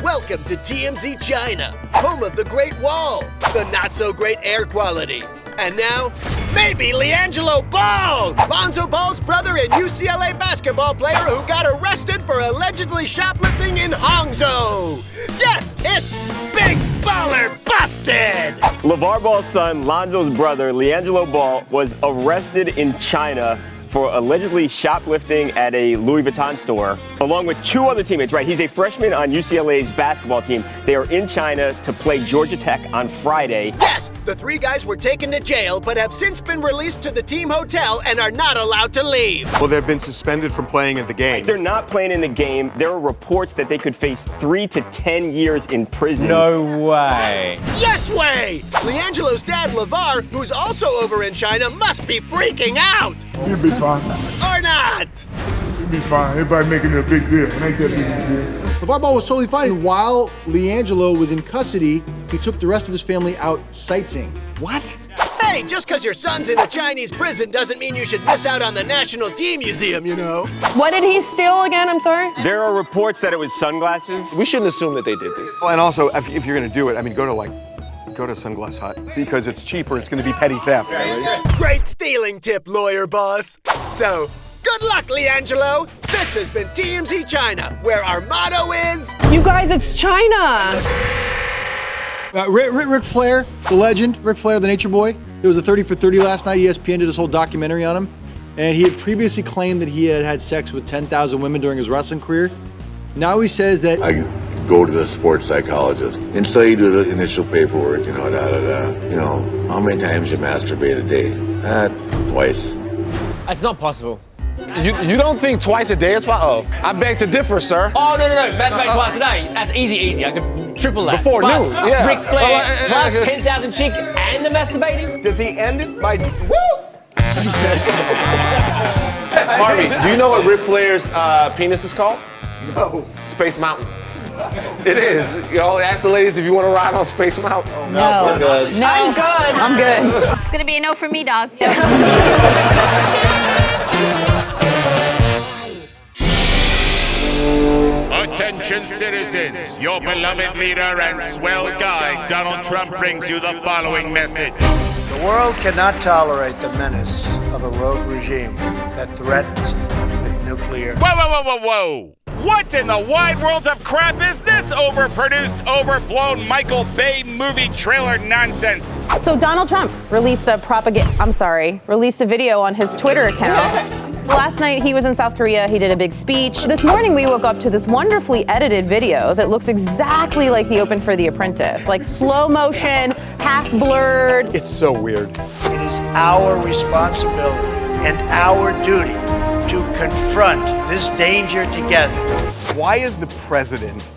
Welcome to TMZ China, home of the Great Wall, the not-so-great air quality. And now, maybe LiAngelo Ball! Lonzo Ball's brother and UCLA basketball player who got arrested for allegedly shoplifting in Hangzhou. Yes, it's Big Baller Busted! LeVar Ball's son, Lonzo's brother, LiAngelo Ball, was arrested in China for allegedly shoplifting at a Louis Vuitton store, along with two other teammates, right? He's a freshman on UCLA's basketball team. They are in China to play Georgia Tech on Friday. Yes, the three guys were taken to jail, but have since been released to the team hotel and are not allowed to leave. Well, they've been suspended from playing in the game. They're not playing in the game. There are reports that they could face 3 to 10 years in prison. No way. Yes way! LiAngelo's dad, LeVar, who's also over in China, must be freaking out! You'll be fine. Or not! You'll be fine. Everybody making it a big deal. It ain't that big a deal. LeVar Ball was totally fine. And while LiAngelo was in custody, he took the rest of his family out sightseeing. What? Hey, just because your son's in a Chinese prison doesn't mean you should miss out on the National Tea Museum, you know? What did he steal again? I'm sorry? There are reports that it was sunglasses. We shouldn't assume that they did this. Well, and also, if you're gonna do it, I mean, go to Sunglass Hut, because it's cheaper. It's gonna be petty theft. Right? Great stealing tip, lawyer boss. So, good luck, LiAngelo. This has been TMZ China, where our motto is... You guys, it's China. Ric Flair, the legend, Ric Flair, the nature boy. There was a 30 for 30 last night. ESPN did this whole documentary on him. And he had previously claimed that he had had sex with 10,000 women during his wrestling career. Now he says that... I go to the sports psychologist and so you do the initial paperwork, you know, how many times you masturbate a day? Twice. It's not possible. You don't think twice a day is possible? Oh, I beg to differ, sir. Oh, no. Masturbate twice a day. That's easy. I could triple that. Before noon, yeah. Ric Flair plus 10,000 chicks and the masturbating. Does he end it by... Woo! Harvey, do you know what Ric Flair's penis is called? No. Space Mountains. It is. You know, ask the ladies if you want to ride on Space Mountain. Oh, no. We're good. No. I'm good. I'm good. It's gonna be a no for me, dog. Attention citizens, your beloved leader and swell guy, Donald Trump, brings you the following message. The world cannot tolerate the menace of a rogue regime that threatens with nuclear... Whoa! What in the wide world of crap is this overproduced, overblown Michael Bay movie trailer nonsense? So Donald Trump released a video on his Twitter account. Last night he was in South Korea, he did a big speech. This morning we woke up to this wonderfully edited video that looks exactly like the open for The Apprentice. Like slow motion, half blurred. It's so weird. It is our responsibility and our duty to confront this danger together. Why is the president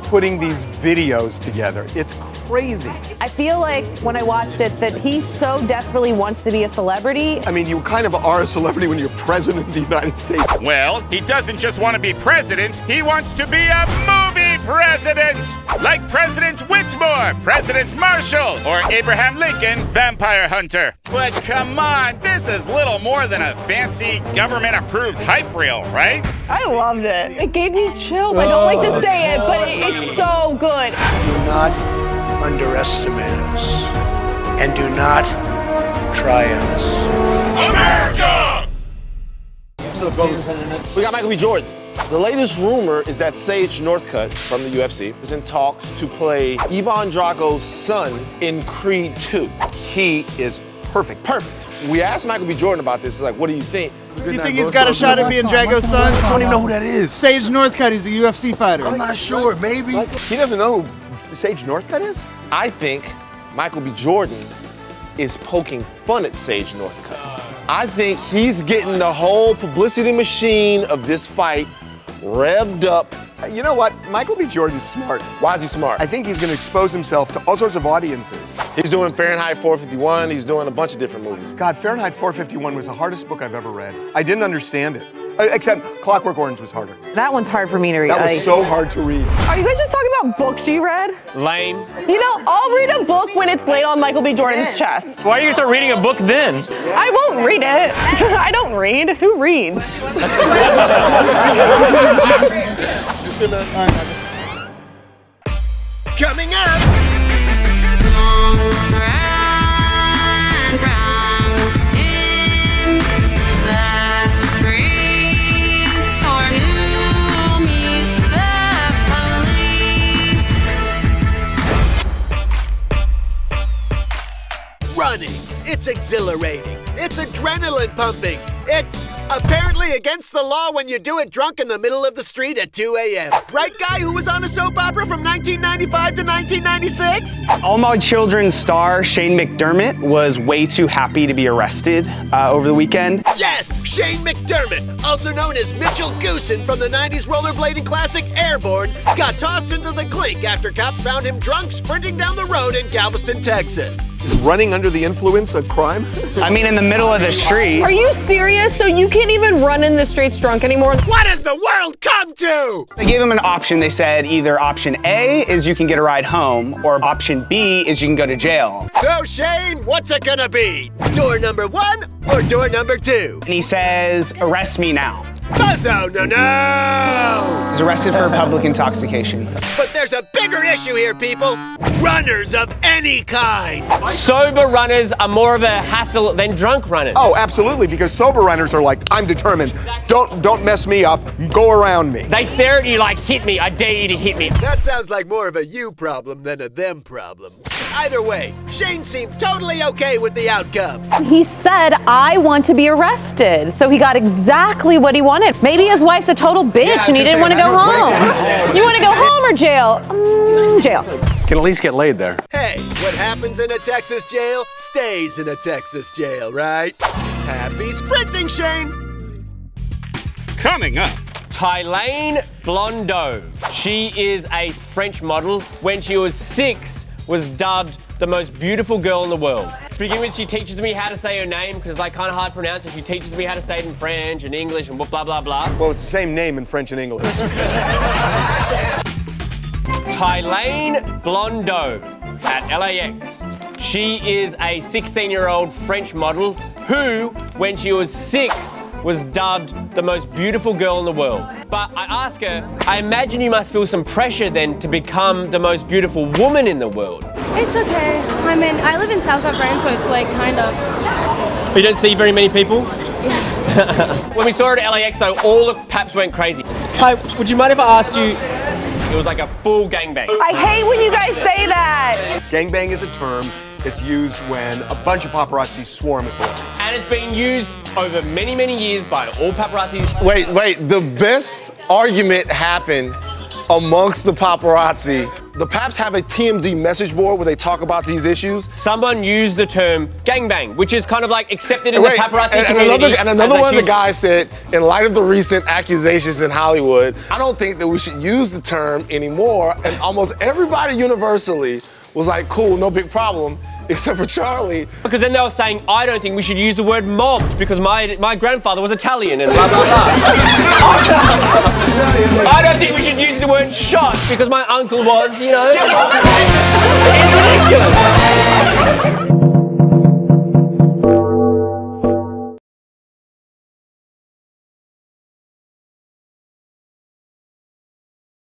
putting these videos together? It's crazy. I feel like when I watched it that he so desperately wants to be a celebrity. I mean, you kind of are a celebrity when you're president of the United States. Well, he doesn't just want to be president, he wants to be a movie president! Like President Whitmore, President Marshall, or Abraham Lincoln, Vampire Hunter. But come on, this is little more than a fancy government-approved hype reel, right? I loved it. It gave me chills. I don't like to say it, but it's so good. Do not underestimate us, and do not try us. America! We got Michael B. Jordan. The latest rumor is that Sage Northcutt from the UFC is in talks to play Ivan Drago's son in Creed 2. He is perfect. We asked Michael B. Jordan about this. He's like, what do you think? You think he's got a shot at being Drago's son? I don't even know who that is. Sage Northcutt, he's a UFC fighter. I'm not sure, maybe. He doesn't know who Sage Northcutt is? I think Michael B. Jordan is poking fun at Sage Northcutt. I think he's getting the whole publicity machine of this fight revved up. You know what? Michael B. Jordan's smart. Why is he smart? I think he's going to expose himself to all sorts of audiences. He's doing Fahrenheit 451. He's doing a bunch of different movies. God, Fahrenheit 451 was the hardest book I've ever read. I didn't understand it. Except Clockwork Orange was harder. That one's hard for me to read. That was so hard to read. Are you guys just talking about books you read? Lame. You know, I'll read a book when it's laid on Michael B. Jordan's chest. Why do you start reading a book then? I won't read it. I don't read. Who reads? Coming up. Running. It's exhilarating. It's adrenaline pumping. It's apparently against the law when you do it drunk in the middle of the street at 2 a.m. Right, guy who was on a soap opera from 1995 to 1996? All My Children's star Shane McDermott was way too happy to be arrested over the weekend. Yes, Shane McDermott, also known as Mitchell Goosen from the 90s rollerblading classic Airborne, got tossed into the clink after cops found him drunk sprinting down the road in Galveston, Texas. Is running under the influence a crime? I mean, in the middle of the street. Are you serious? So you can't even run in the streets drunk anymore? What has the world come to? They gave him an option. They said either option A is you can get a ride home, or option B is you can go to jail. So Shane, what's it gonna be? Door number 1 or door number 2? And he says, arrest me now. Buzzo, no! He's arrested for public intoxication. But there's a bigger issue here, people. Runners of any kind. Sober runners are more of a hassle than drunk runners. Oh, absolutely, because sober runners are like, I'm determined. Don't mess me up. Go around me. They stare at you like, hit me, I dare you to hit me. That sounds like more of a you problem than a them problem. Either way, Shane seemed totally okay with the outcome. He said, I want to be arrested. So he got exactly what he wanted. Maybe his wife's a total bitch and he didn't want to go home. You want to go home or jail? Jail. Can at least get laid there. Hey, what happens in a Texas jail stays in a Texas jail, right? Happy sprinting, Shane! Coming up. Tylane Blondeau. She is a French model. When she was 6, was dubbed the most beautiful girl in the world. To begin with, she teaches me how to say her name because it's like kind of hard to pronounce it. She teaches me how to say it in French and English and blah, blah, blah. Well, it's the same name in French and English. Tylane Blondeau at LAX. She is a 16-year-old French model who, when she was 6, was dubbed the most beautiful girl in the world. But I ask her, I imagine you must feel some pressure then to become the most beautiful woman in the world. It's okay. I live in South of France, so it's like kind of... You don't see very many people? Yeah. When we saw her at LAX though, all the paps went crazy. Hi, would you mind if I asked you? It was like a full gangbang. I hate when you guys say that. Gangbang is a term that's used when a bunch of paparazzi swarm a celebrity. And it's been used over many, many years by all paparazzis. Wait, the best argument happened amongst the paparazzi. The Paps have a TMZ message board where they talk about these issues. Someone used the term gangbang, which is kind of like accepted in the paparazzi community. And another one of the guys said, in light of the recent accusations in Hollywood, I don't think that we should use the term anymore. And almost everybody universally was like, cool, no big problem, except for Charlie. Because then they were saying, I don't think we should use the word mobbed because my grandfather was Italian and blah, blah, blah. I don't think we should use the word shot because my uncle was, you know.